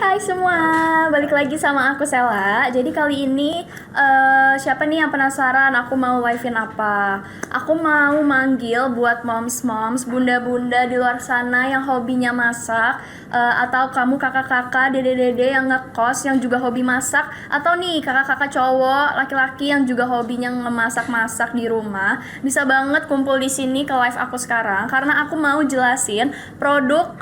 Hai semua, balik lagi sama aku Sela. Jadi kali ini siapa nih yang penasaran aku mau live-in apa? Aku mau manggil buat moms-moms, bunda-bunda di luar sana yang hobinya masak, atau kamu kakak-kakak, dede-dede yang ngekos yang juga hobi masak, atau nih kakak-kakak cowok, laki-laki yang juga hobinya ngemasak-masak di rumah. Bisa banget kumpul di sini ke live aku sekarang karena aku mau jelasin produk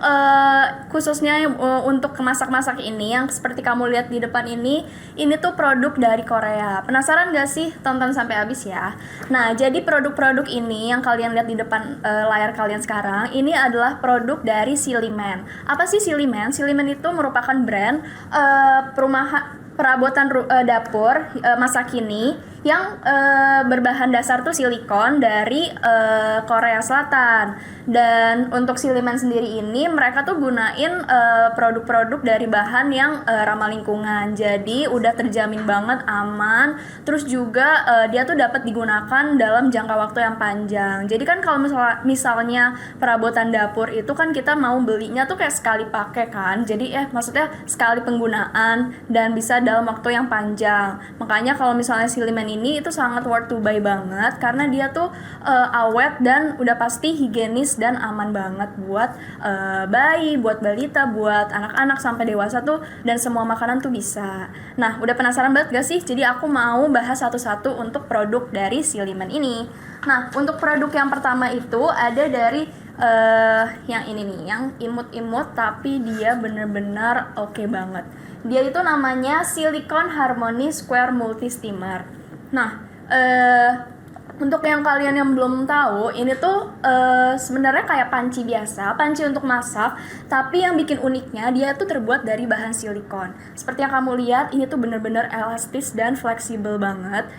khususnya untuk masak-masak ini yang seperti kamu lihat di depan ini tuh produk dari Korea. Penasaran gak sih? Tonton sampai habis ya. Nah, jadi produk-produk ini yang kalian lihat di depan layar kalian sekarang, ini adalah produk dari Siliman. Apa sih Siliman? Siliman itu merupakan brand perabotan dapur masa kini yang berbahan dasar tuh silikon dari Korea Selatan. Dan untuk Siliman sendiri ini mereka tuh gunain produk-produk dari bahan yang ramah lingkungan. Jadi udah terjamin banget aman. Terus juga dia tuh dapat digunakan dalam jangka waktu yang panjang. Jadi kan kalau misalnya perabotan dapur itu kan kita mau belinya tuh kayak sekali pakai kan. Jadi maksudnya sekali penggunaan dan bisa dalam waktu yang panjang. Makanya kalau misalnya Siliman ini itu sangat worth to buy banget karena dia tuh awet dan udah pasti higienis dan aman banget buat bayi, buat balita, buat anak-anak sampai dewasa tuh, dan semua makanan tuh bisa. Nah, udah penasaran banget gak sih? Jadi aku mau bahas satu-satu untuk produk dari Siliman ini. Nah, untuk produk yang pertama itu ada dari yang ini nih, yang imut-imut tapi dia bener-bener oke banget. Dia itu namanya Silicon Harmony Square Multi Steamer. Nah, untuk yang kalian yang belum tahu, ini tuh sebenarnya kayak panci biasa, panci untuk masak, tapi yang bikin uniknya dia tuh terbuat dari bahan silikon. Seperti yang kamu lihat, ini tuh bener-bener elastis dan fleksibel banget.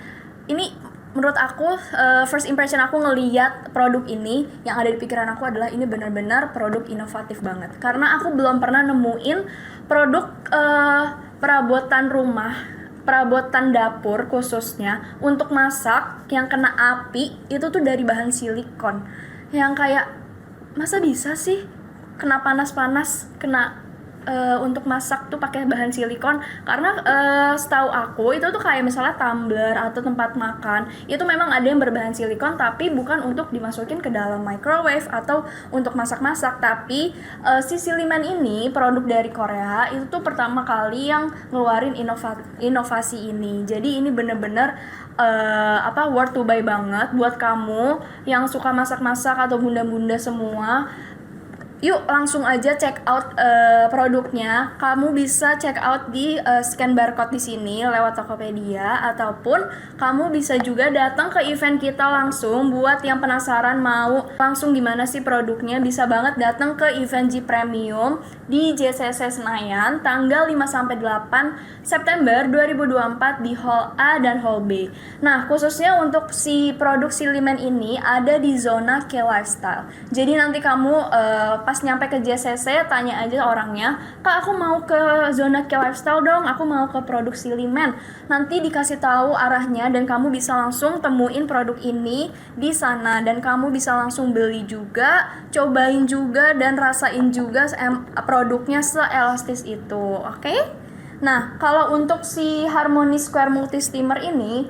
Ini menurut aku first impression aku ngeliat produk ini, yang ada di pikiran aku adalah ini benar-benar produk inovatif banget. Karena aku belum pernah nemuin produk perabotan dapur khususnya untuk masak yang kena api itu tuh dari bahan silikon. Yang kayak masa bisa sih kena panas-panas, kena untuk masak tuh pakai bahan silikon. Karena setahu aku itu tuh kayak misalnya tumbler atau tempat makan itu memang ada yang berbahan silikon tapi bukan untuk dimasukin ke dalam microwave atau untuk masak-masak. Tapi si Siliman ini produk dari Korea itu tuh pertama kali yang ngeluarin inovasi ini. Jadi ini bener-bener worth to buy banget buat kamu yang suka masak-masak atau bunda-bunda semua. Yuk langsung aja check out produknya. Kamu bisa check out di scan barcode di sini lewat Tokopedia, ataupun kamu bisa juga datang ke event kita langsung. Buat yang penasaran mau langsung gimana sih produknya, bisa banget datang ke event G Premium di JCC Senayan tanggal 5-8 September 2024 di Hall A dan Hall B. Nah, khususnya untuk si produk Siliman ini ada di zona K Lifestyle. Jadi nanti kamu pas nyampe ke JCC tanya aja orangnya, "Kak, aku mau ke zona K Lifestyle dong, aku mau ke produk Siliman." Nanti dikasih tahu arahnya dan kamu bisa langsung temuin produk ini di sana, dan kamu bisa langsung beli juga, cobain juga dan rasain juga produknya seelastis itu. Oke? Nah, kalau untuk si Harmony Square Multi Steamer ini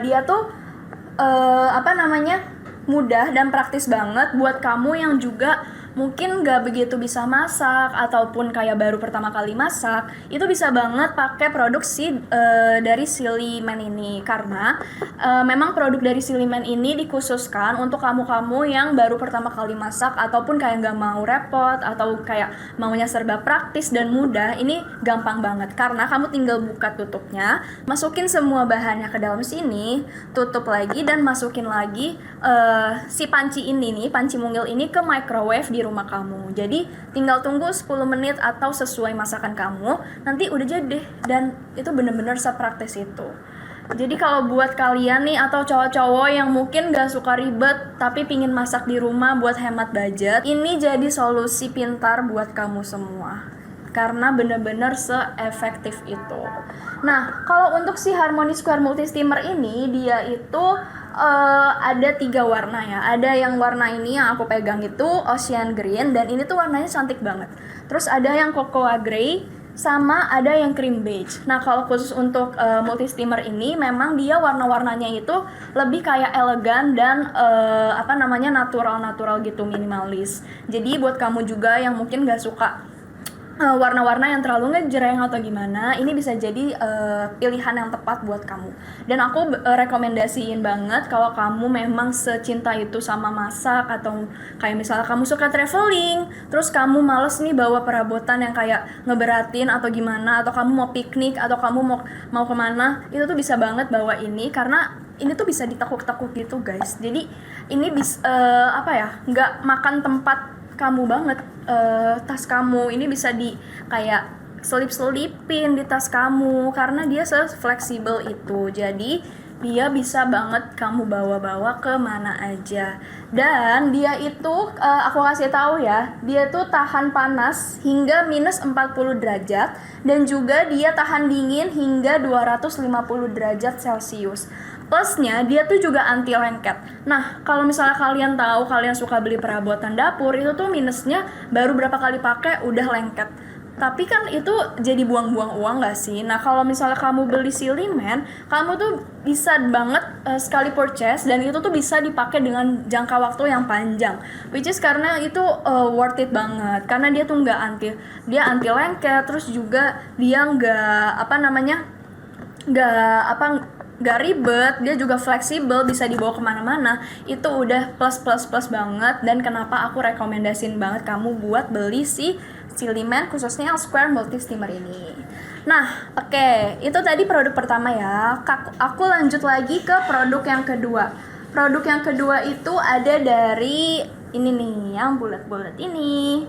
dia tuh mudah dan praktis banget buat kamu yang juga mungkin gak begitu bisa masak ataupun kayak baru pertama kali masak. Itu bisa banget pakai produk dari Siliman ini, karena memang produk dari Siliman ini dikhususkan untuk kamu-kamu yang baru pertama kali masak ataupun kayak gak mau repot atau kayak maunya serba praktis dan mudah. Ini gampang banget karena kamu tinggal buka tutupnya, masukin semua bahannya ke dalam sini, tutup lagi dan masukin lagi si panci mungil ini ke microwave di rumah kamu. Jadi tinggal tunggu 10 menit atau sesuai masakan kamu, nanti udah jadi. Dan itu bener-bener sepraktis itu. Jadi kalau buat kalian nih atau cowok-cowok yang mungkin gak suka ribet tapi pingin masak di rumah buat hemat budget, ini jadi solusi pintar buat kamu semua karena bener-bener se-efektif itu. Nah, kalau untuk si Harmony Square Multi Steamer ini, dia itu ada 3 warna ya. Ada yang warna ini yang aku pegang itu ocean green, dan ini tuh warnanya cantik banget. Terus ada yang cocoa grey, sama ada yang cream beige. Nah, kalau khusus untuk multi steamer ini memang dia warna-warnanya itu lebih kayak elegan dan natural gitu, minimalis. Jadi buat kamu juga yang mungkin gak suka warna-warna yang terlalu ngejreng atau gimana, ini bisa jadi pilihan yang tepat buat kamu. Dan aku rekomendasiin banget kalau kamu memang secinta itu sama masak, atau kayak misalnya kamu suka traveling, terus kamu males nih bawa perabotan yang kayak ngeberatin atau gimana, atau kamu mau piknik atau kamu mau kemana, itu tuh bisa banget bawa ini, karena ini tuh bisa ditekuk-tekuk gitu guys. Jadi ini nggak makan tempat kamu banget. Tas kamu ini bisa di kayak selip-selipin di tas kamu, karena dia fleksibel itu. Jadi dia bisa banget kamu bawa-bawa ke mana aja. Dan dia itu aku kasih tahu ya, dia tuh tahan panas hingga minus 40 derajat, dan juga dia tahan dingin hingga 250 derajat Celcius. Plusnya dia tuh juga anti lengket. Nah, kalau misalnya kalian tahu, kalian suka beli perabotan dapur, itu tuh minusnya baru berapa kali pakai udah lengket. Tapi kan itu jadi buang-buang uang gak sih? Nah, kalau misalnya kamu beli Siliman, kamu tuh bisa banget sekali purchase, dan itu tuh bisa dipakai dengan jangka waktu yang panjang. Which is karena itu worth it banget. Karena dia tuh dia anti lengket, terus juga dia gak ribet, dia juga fleksibel, bisa dibawa kemana-mana. Itu udah plus banget, dan kenapa aku rekomendasiin banget kamu buat beli si Siliman, khususnya yang square multi steamer ini. Nah, oke, itu tadi produk pertama ya. Aku lanjut lagi ke produk yang kedua. Produk yang kedua itu ada dari ini nih, yang bulat-bulat ini.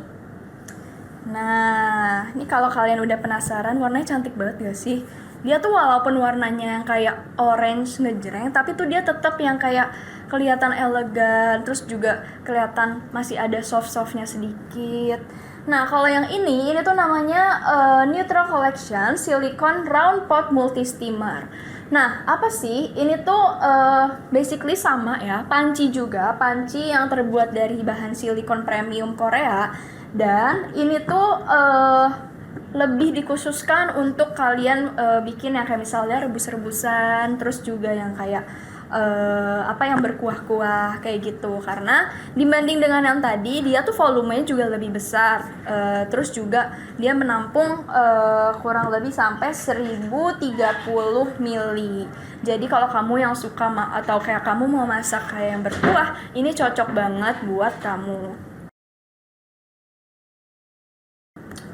Nah, ini kalau kalian udah penasaran, warnanya cantik banget gak sih? Dia tuh walaupun warnanya yang kayak orange ngejreng, tapi tuh dia tetap yang kayak kelihatan elegan, terus juga kelihatan masih ada soft-softnya sedikit. Nah, kalau yang ini tuh namanya Neutral Collection Silicone Round Pot Multi Steamer. Nah, apa sih? Ini tuh basically sama ya, panci yang terbuat dari bahan silikon premium Korea. Dan ini tuh lebih dikhususkan untuk kalian bikin yang kayak misalnya rebus-rebusan, terus juga yang kayak yang berkuah-kuah kayak gitu. Karena dibanding dengan yang tadi, dia tuh volumenya juga lebih besar, terus juga dia menampung kurang lebih sampai 1030 ml. Jadi kalau kamu yang suka atau kayak kamu mau masak kayak yang berkuah, ini cocok banget buat kamu.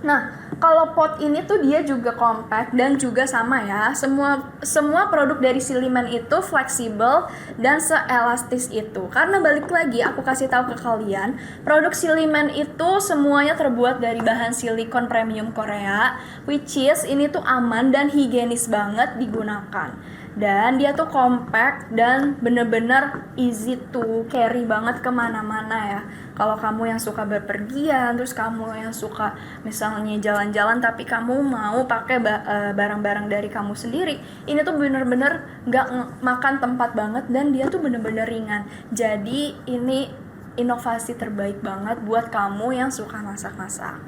Nah, kalau pot ini tuh dia juga compact dan juga sama ya. Semua produk dari Siliman itu fleksibel dan seelastis itu. Karena balik lagi aku kasih tahu ke kalian, produk Siliman itu semuanya terbuat dari bahan silikon premium Korea, which is ini tuh aman dan higienis banget digunakan. Dan dia tuh compact dan bener-bener easy to carry banget kemana-mana ya. Kalau kamu yang suka berpergian, terus kamu yang suka misalnya jalan-jalan tapi kamu mau pakai barang-barang dari kamu sendiri, ini tuh bener-bener gak makan tempat banget, dan dia tuh bener-bener ringan. Jadi ini inovasi terbaik banget buat kamu yang suka masak-masak.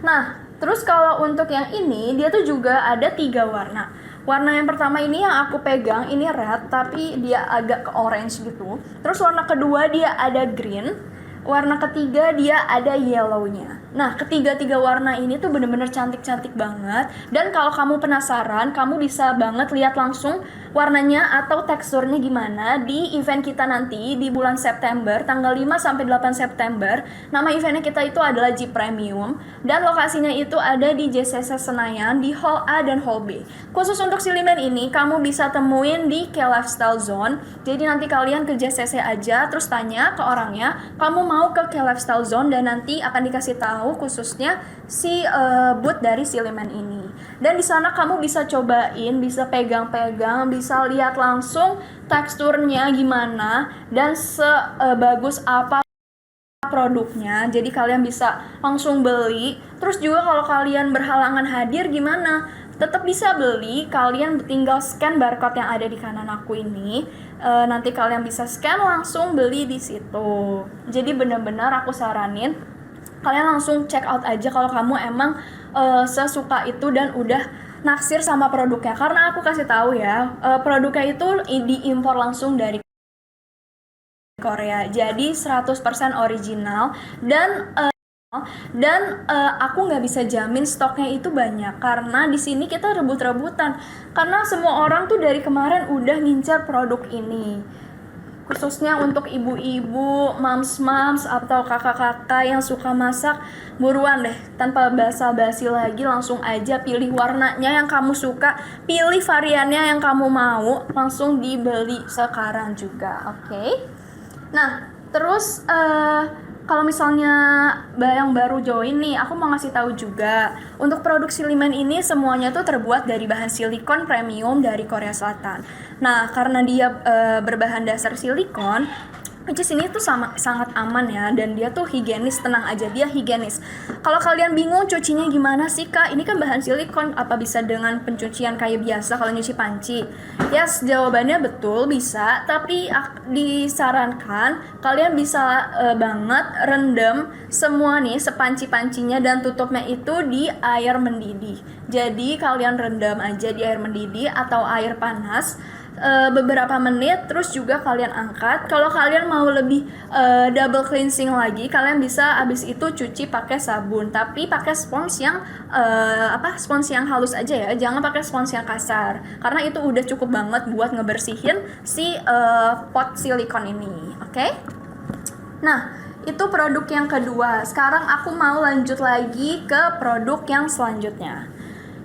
Nah, terus kalau untuk yang ini, dia tuh juga ada 3 warna. Warna yang pertama ini yang aku pegang, ini red, tapi dia agak ke orange gitu. Terus warna kedua dia ada green. Warna ketiga dia ada yellow-nya. Nah, ketiga-tiga warna ini tuh bener-bener cantik-cantik banget. Dan kalau kamu penasaran, kamu bisa banget lihat langsung warnanya atau teksturnya gimana di event kita nanti di bulan September, tanggal 5-8 September. Nama eventnya kita itu adalah Jeep Premium, dan lokasinya itu ada di JCC Senayan di Hall A dan Hall B. Khusus untuk Siliman ini, kamu bisa temuin di K Lifestyle Zone. Jadi nanti kalian ke JCC aja, terus tanya ke orangnya, kamu mau ke K Lifestyle Zone, dan nanti akan dikasih tahu khususnya si booth dari Siliman ini. Dan di sana kamu bisa cobain, bisa pegang-pegang, bisa lihat langsung teksturnya gimana, dan sebagus apa produknya, jadi kalian bisa langsung beli. Terus juga kalau kalian berhalangan hadir gimana? Tetap bisa beli, kalian tinggal scan barcode yang ada di kanan aku ini. Nanti kalian bisa scan langsung beli di situ. Jadi benar-benar aku saranin kalian langsung check out aja kalau kamu emang sesuka itu dan udah naksir sama produknya. Karena aku kasih tahu ya, produknya itu diimpor langsung dari Korea. Jadi 100% original dan aku nggak bisa jamin stoknya itu banyak karena di sini kita rebut-rebutan karena semua orang tuh dari kemarin udah ngincar produk ini, khususnya untuk ibu-ibu, moms atau kakak-kakak yang suka masak. Buruan deh, tanpa basa-basi lagi, langsung aja pilih warnanya yang kamu suka, pilih variannya yang kamu mau, langsung dibeli sekarang juga, oke? Nah, terus kalau misalnya yang baru join nih, aku mau ngasih tahu juga untuk produk Siliman ini semuanya tuh terbuat dari bahan silikon premium dari Korea Selatan. Nah, karena dia berbahan dasar silikon, which is ini tuh sangat aman ya, dan dia tuh higienis, tenang aja, dia higienis. Kalau kalian bingung cucinya gimana sih kak, ini kan bahan silikon, apa bisa dengan pencucian kayak biasa kalau nyuci panci? Yes, jawabannya betul bisa, tapi disarankan kalian bisa banget rendam semua nih sepanci-pancinya dan tutupnya itu di air mendidih. Jadi kalian rendam aja di air mendidih atau air panas beberapa menit, terus juga kalian angkat. Kalau kalian mau lebih double cleansing lagi, kalian bisa abis itu cuci pakai sabun, tapi pakai spons yang spons yang halus aja ya, jangan pakai spons yang kasar karena itu udah cukup banget buat ngebersihin si pot silikon ini, oke? Nah, itu produk yang kedua. Sekarang aku mau lanjut lagi ke produk yang selanjutnya.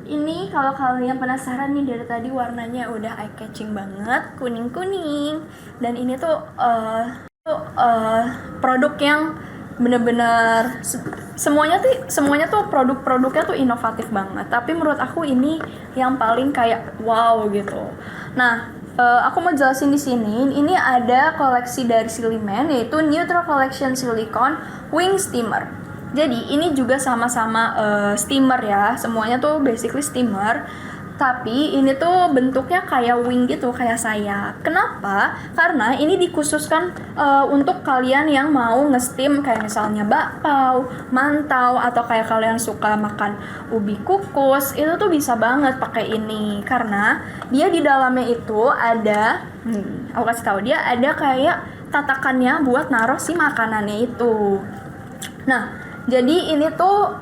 Ini kalau kalian penasaran nih, dari tadi warnanya udah eye catching banget, kuning-kuning. Dan ini tuh produk yang bener-bener semuanya tuh produk-produknya tuh inovatif banget. Tapi menurut aku ini yang paling kayak wow gitu. Nah, aku mau jelasin di sini. Ini ada koleksi dari Siliman, yaitu Neutral Collection Silicone Wing Steamer. Jadi ini juga sama-sama steamer ya, semuanya tuh basically steamer. Tapi ini tuh bentuknya kayak wing gitu, kayak sayap. Kenapa? Karena ini dikhususkan untuk kalian yang mau nge-steam kayak misalnya bakpao, mantau, atau kayak kalian suka makan ubi kukus, itu tuh bisa banget pakai ini. Karena dia di dalamnya itu ada, aku kasih tahu, dia ada kayak tatakannya buat naruh si makanannya itu. Nah, jadi ini tuh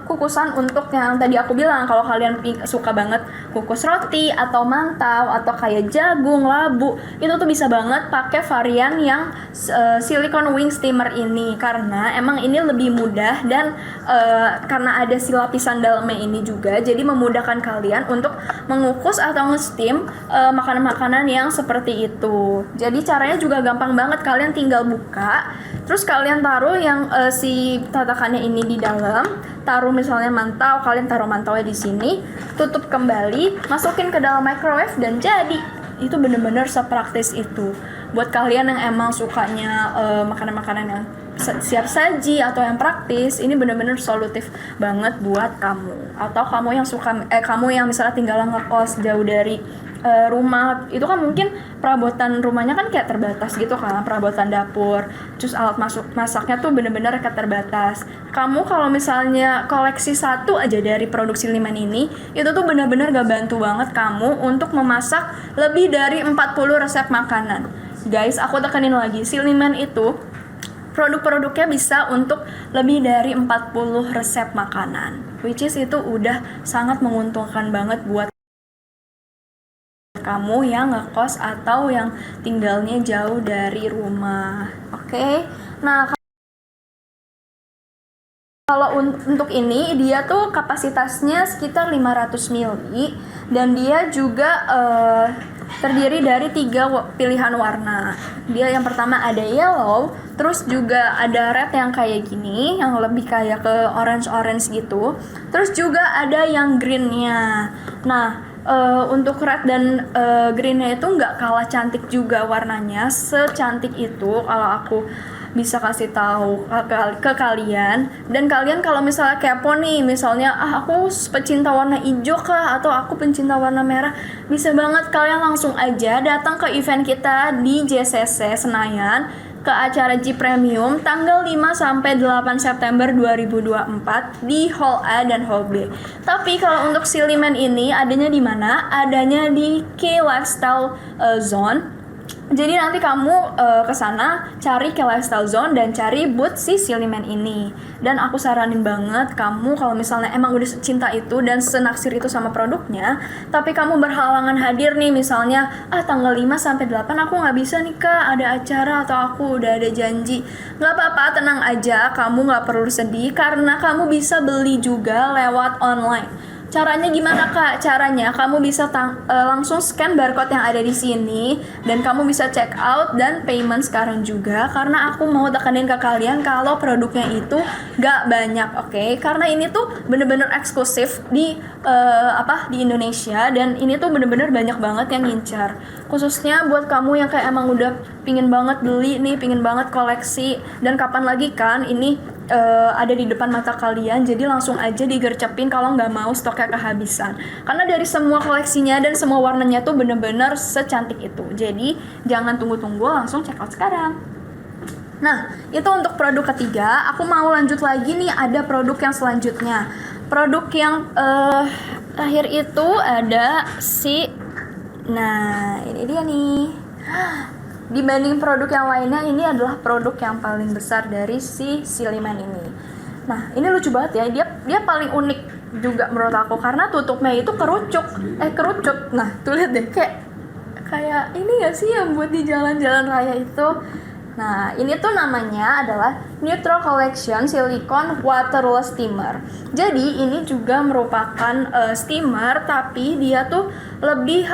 kukusan untuk yang tadi aku bilang, kalau kalian suka banget kukus roti atau mantau atau kayak jagung, labu, itu tuh bisa banget pakai varian yang silicone wing steamer ini karena emang ini lebih mudah dan karena ada si lapisan dalamnya ini juga, jadi memudahkan kalian untuk mengukus atau nge-steam makanan-makanan yang seperti itu. Jadi caranya juga gampang banget, kalian tinggal buka, terus kalian taruh yang si tatakannya ini di dalam, taruh misalnya mantau, kalian taruh mantaunya di sini, tutup kembali, masukin ke dalam microwave dan jadi. Itu bener-bener sepraktis itu. Buat kalian yang emang sukanya makanan-makanan yang siap saji atau yang praktis, ini bener-bener solutif banget buat kamu. Atau kamu yang suka kamu yang misalnya tinggal ngekos jauh dari rumah, itu kan mungkin perabotan rumahnya kan kayak terbatas gitu kan, perabotan dapur, terus alat masaknya tuh bener-bener kayak terbatas. Kamu kalau misalnya koleksi satu aja dari produk Siliman ini, itu tuh bener-bener gak bantu banget kamu untuk memasak lebih dari 40 resep makanan. Guys, aku tekenin lagi, Siliman itu produk-produknya bisa untuk lebih dari 40 resep makanan, which is itu udah sangat menguntungkan banget buat kamu yang ngekos atau yang tinggalnya jauh dari rumah. Oke? Nah, kalau untuk ini dia tuh kapasitasnya sekitar 500 ml dan dia juga terdiri dari 3 pilihan warna. Dia yang pertama ada yellow, terus juga ada red yang kayak gini, yang lebih kayak ke orange gitu. Terus juga ada yang greennya. Nah, untuk red dan greennya itu nggak kalah cantik juga warnanya, secantik itu kalau aku bisa kasih tahu ke kalian. Dan kalian kalau misalnya kepo nih, misalnya aku pecinta warna hijau kah atau aku pencinta warna merah, bisa banget kalian langsung aja datang ke event kita di JCC Senayan ke acara G Premium tanggal 5 sampai 8 September 2024 di Hall A dan Hall B. Tapi kalau untuk Siliman ini adanya di mana? Adanya di K Lifestyle Zone. Jadi nanti kamu ke sana cari ke Lifestyle Zone dan cari booth si Siliman ini. Dan aku saranin banget kamu kalau misalnya emang udah cinta itu dan senaksir itu sama produknya, tapi kamu berhalangan hadir nih, misalnya tanggal 5 sampai 8 aku nggak bisa nih Kak, ada acara atau aku udah ada janji. Nggak apa-apa, tenang aja, kamu nggak perlu sedih karena kamu bisa beli juga lewat online. Caranya gimana Kak? Caranya kamu bisa langsung scan barcode yang ada di sini dan kamu bisa check out dan payment sekarang juga, karena aku mau tekanin ke kalian kalau produknya itu gak banyak, oke? Karena ini tuh bener-bener eksklusif di di Indonesia dan ini tuh bener-bener banyak banget yang ngincar. Khususnya buat kamu yang kayak emang udah pingin banget beli nih, pingin banget koleksi, dan kapan lagi kan ini ada di depan mata kalian, jadi langsung aja digercepin kalau nggak mau stoknya kehabisan, karena dari semua koleksinya dan semua warnanya tuh bener-bener secantik itu. Jadi jangan tunggu-tunggu, langsung check out sekarang. Nah, itu untuk produk ketiga. Aku mau lanjut lagi nih, ada produk yang selanjutnya. Produk yang terakhir itu ada nah ini dia nih. Dibanding produk yang lainnya, ini adalah produk yang paling besar dari si Siliman ini. Nah, ini lucu banget ya. Dia paling unik juga menurut aku karena tutupnya itu kerucut. Nah, tuh lihat deh, kayak ini gak sih yang buat di jalan-jalan raya itu. Nah, ini tuh namanya adalah Neutral Collection Silicone Waterless Steamer. Jadi, ini juga merupakan steamer, tapi dia tuh lebih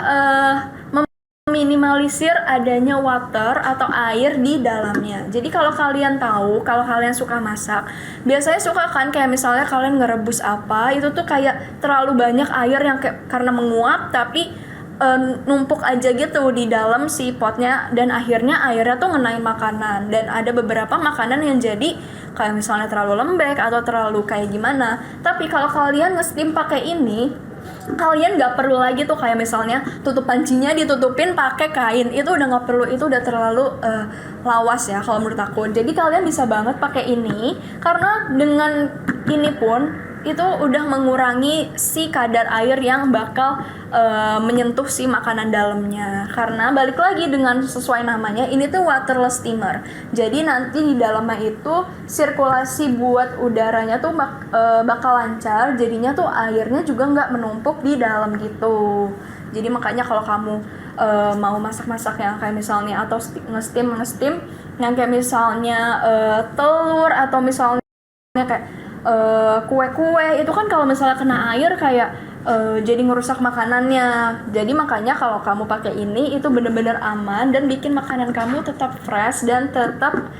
minimalisir adanya water atau air di dalamnya. Jadi kalau kalian tahu, kalau kalian suka masak, biasanya suka kan kayak misalnya kalian ngerebus apa, itu tuh kayak terlalu banyak air yang kayak karena menguap tapi numpuk aja gitu di dalam si potnya, dan akhirnya airnya tuh ngenain makanan. Dan ada beberapa makanan yang jadi kayak misalnya terlalu lembek atau terlalu kayak gimana. Tapi kalau kalian nge-steam pakai ini, kalian nggak perlu lagi tuh kayak misalnya tutup pancinya ditutupin pakai kain, itu udah nggak perlu, itu udah terlalu lawas ya kalau menurut aku. Jadi kalian bisa banget pakai ini, karena dengan ini pun itu udah mengurangi si kadar air yang bakal menyentuh si makanan dalamnya. Karena balik lagi dengan sesuai namanya, ini tuh waterless steamer. Jadi nanti di dalamnya itu sirkulasi buat udaranya tuh bakal lancar. Jadinya tuh airnya juga nggak menumpuk di dalam gitu. Jadi makanya kalau kamu mau masak-masak yang kayak misalnya atau nge-steam yang kayak misalnya telur atau misalnya kayak kue-kue, itu kan kalau misalnya kena air kayak jadi ngerusak makanannya. Jadi makanya kalau kamu pakai ini itu bener-bener aman dan bikin makanan kamu tetap fresh dan tetap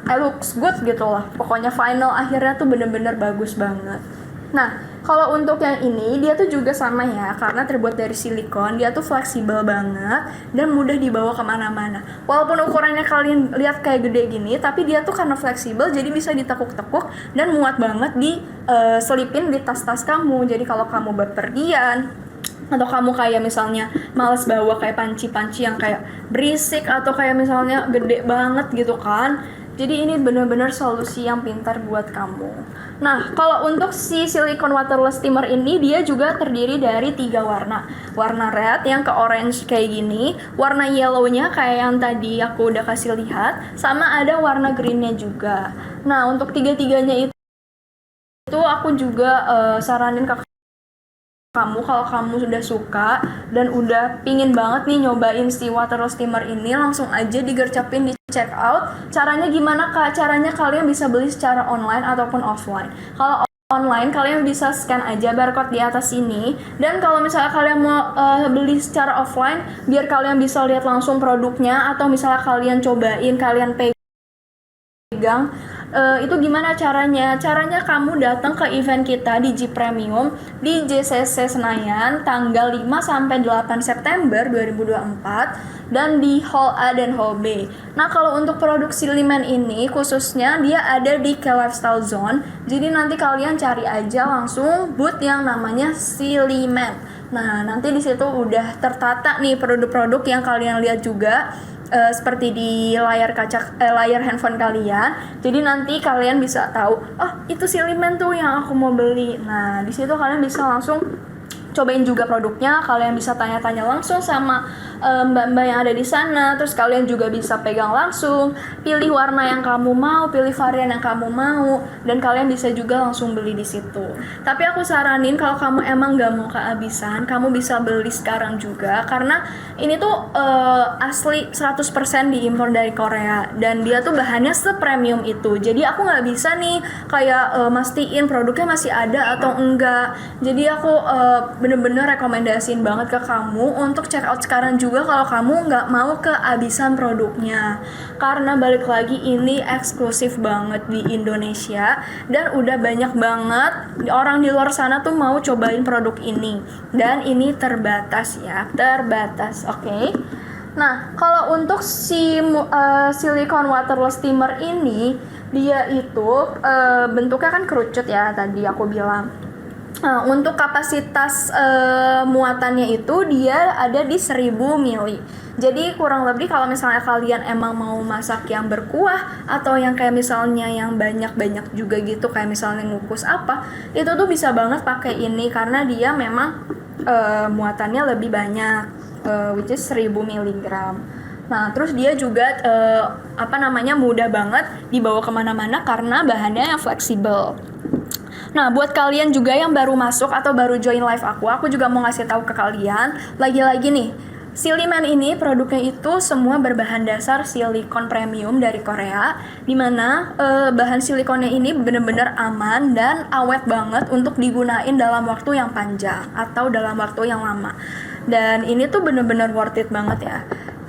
looks good gitu lah. Pokoknya final akhirnya tuh bener-bener bagus banget. Nah, kalau untuk yang ini dia tuh juga sama ya, karena terbuat dari silikon, dia tuh fleksibel banget dan mudah dibawa kemana-mana. Walaupun ukurannya kalian lihat kayak gede gini, tapi dia tuh karena fleksibel jadi bisa ditekuk-tekuk dan muat banget selipin di tas-tas kamu. Jadi kalau kamu berpergian atau kamu kayak misalnya males bawa kayak panci-panci yang kayak berisik atau kayak misalnya gede banget gitu kan, jadi ini benar-benar solusi yang pintar buat kamu. Nah, kalau untuk si silicone waterless steamer ini, dia juga terdiri dari 3 warna. Warna red yang ke orange kayak gini, warna yellow-nya kayak yang tadi aku udah kasih lihat, sama ada warna green-nya juga. Nah, untuk 3-tiganya itu aku juga saranin ke kamu, kalau kamu sudah suka dan udah pingin banget nih nyobain si waterless steamer ini, langsung aja digercepin di check out. Caranya gimana Kak? Caranya kalian bisa beli secara online ataupun offline. Kalau online kalian bisa scan aja barcode di atas sini, dan kalau misalnya kalian mau beli secara offline biar kalian bisa lihat langsung produknya, atau misalnya kalian cobain, kalian pegang, Itu gimana caranya? Caranya kamu datang ke event kita di G Premium di JCC Senayan tanggal 5 sampai 8 September 2024 dan di Hall A dan Hall B. Nah, kalau untuk produk Siliman ini khususnya dia ada di K Lifestyle Zone. Jadi nanti kalian cari aja langsung booth yang namanya Siliman. Nah, nanti di situ udah tertata nih produk-produk yang kalian lihat juga. Seperti di layar handphone kalian. Jadi nanti kalian bisa tahu, oh itu Siliman tuh yang aku mau beli. Nah, di situ kalian bisa langsung cobain juga produknya. Kalian bisa tanya-tanya langsung sama mbak-mbak yang ada di sana. Terus kalian juga bisa pegang langsung, pilih warna yang kamu mau, pilih varian yang kamu mau, dan kalian bisa juga langsung beli di situ. Tapi aku saranin kalau kamu emang gak mau kehabisan, kamu bisa beli sekarang juga, karena ini tuh asli 100% diimpor dari Korea dan dia tuh bahannya sepremium itu. Jadi aku nggak bisa nih kayak mastiin produknya masih ada atau enggak. Jadi aku bener-bener rekomendasiin banget ke kamu untuk check out sekarang juga kalau kamu nggak mau kehabisan produknya, karena balik lagi ini eksklusif banget di Indonesia dan udah banyak banget orang di luar sana tuh mau cobain produk ini, dan ini terbatas ya, terbatas. Oke. Nah, kalau untuk si silicone waterless steamer ini, dia itu bentuknya kan kerucut ya, tadi aku bilang. Nah, untuk kapasitas muatannya itu dia ada di 1000 ml. Jadi kurang lebih kalau misalnya kalian emang mau masak yang berkuah atau yang kayak misalnya yang banyak-banyak juga gitu, kayak misalnya ngukus apa, itu tuh bisa banget pakai ini karena dia memang muatannya lebih banyak, which is 1000 mg. Nah, terus dia juga mudah banget dibawa kemana-mana karena bahannya yang fleksibel. Nah, buat kalian juga yang baru masuk atau baru join live aku juga mau ngasih tahu ke kalian, lagi-lagi nih, Siliman ini produknya itu semua berbahan dasar silikon premium dari Korea, dimana bahan silikonnya ini benar-benar aman dan awet banget untuk digunain dalam waktu yang panjang atau dalam waktu yang lama. Dan ini tuh benar-benar worth it banget ya,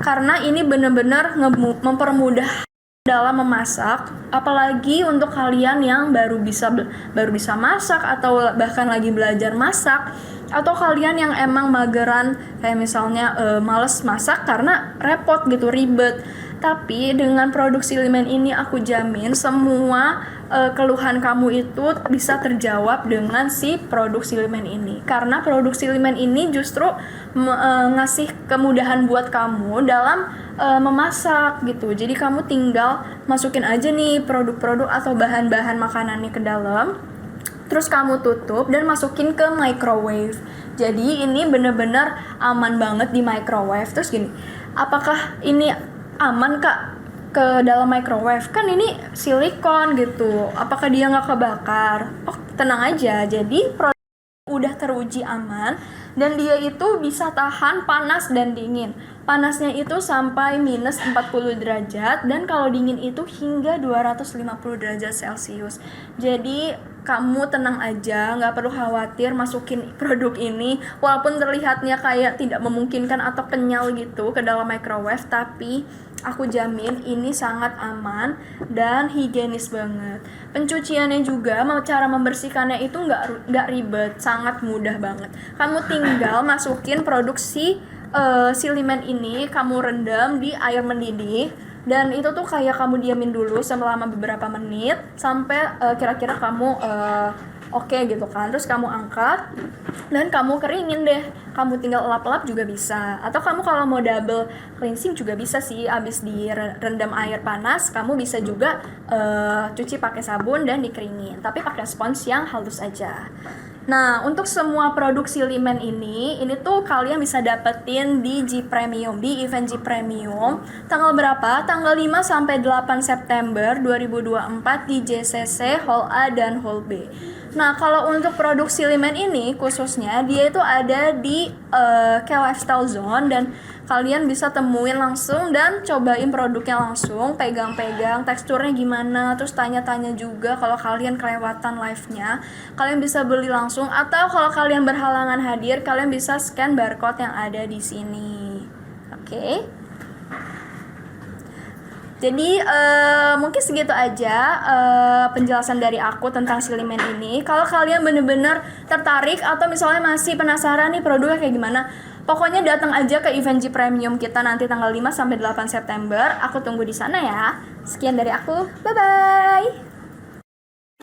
karena ini benar-benar mempermudah dalam memasak, apalagi untuk kalian yang baru bisa masak atau bahkan lagi belajar masak, atau kalian yang emang mageran kayak misalnya males masak karena repot gitu, ribet. Tapi dengan produk Siliman ini aku jamin semua keluhan kamu itu bisa terjawab dengan si produk Siliman ini, karena produk Siliman ini justru ngasih kemudahan buat kamu dalam memasak gitu. Jadi kamu tinggal masukin aja nih produk-produk atau bahan-bahan makanannya ke dalam, terus kamu tutup dan masukin ke microwave. Jadi ini bener-bener aman banget di microwave. Terus gini, apakah ini aman kak ke dalam microwave? Kan ini silikon gitu, apakah dia nggak kebakar? Oh, tenang aja, jadi produk udah teruji aman dan dia itu bisa tahan panas dan dingin. Panasnya itu sampai minus 40 derajat dan kalau dingin itu hingga 250 derajat Celcius. Jadi kamu tenang aja, nggak perlu khawatir masukin produk ini, walaupun terlihatnya kayak tidak memungkinkan atau kenyal gitu ke dalam microwave, tapi aku jamin ini sangat aman dan higienis banget. Pencuciannya juga, cara membersihkannya itu nggak ribet, sangat mudah banget. Kamu tinggal masukin produksi Siliman ini, kamu rendam di air mendidih, dan itu tuh kayak kamu diamin dulu selama beberapa menit sampai kira-kira kamu oke gitu kan. Terus kamu angkat dan kamu keringin deh. Kamu tinggal elap-elap juga bisa, atau kamu kalau mau double cleansing juga bisa sih. Abis direndam air panas, kamu bisa juga cuci pakai sabun dan dikeringin, tapi pakai spons yang halus aja. Nah, untuk semua produk Siliman ini tuh kalian bisa dapetin di G Premium, di event G Premium. Tanggal berapa? Tanggal 5 sampai 8 September 2024 di JCC Hall A dan Hall B. Nah, kalau untuk produk Siliman ini khususnya dia itu ada di K Lifestyle Zone, dan kalian bisa temuin langsung dan cobain produknya langsung, pegang-pegang teksturnya gimana, terus tanya-tanya juga. Kalau kalian kelewatan live-nya, kalian bisa beli langsung, atau kalau kalian berhalangan hadir, kalian bisa scan barcode yang ada di sini. Oke. Jadi mungkin segitu aja penjelasan dari aku tentang Silimen ini. Kalau kalian bener-bener tertarik atau misalnya masih penasaran nih produknya kayak gimana, pokoknya datang aja ke event G Premium kita nanti tanggal 5 sampai 8 September. Aku tunggu di sana ya. Sekian dari aku. Bye bye.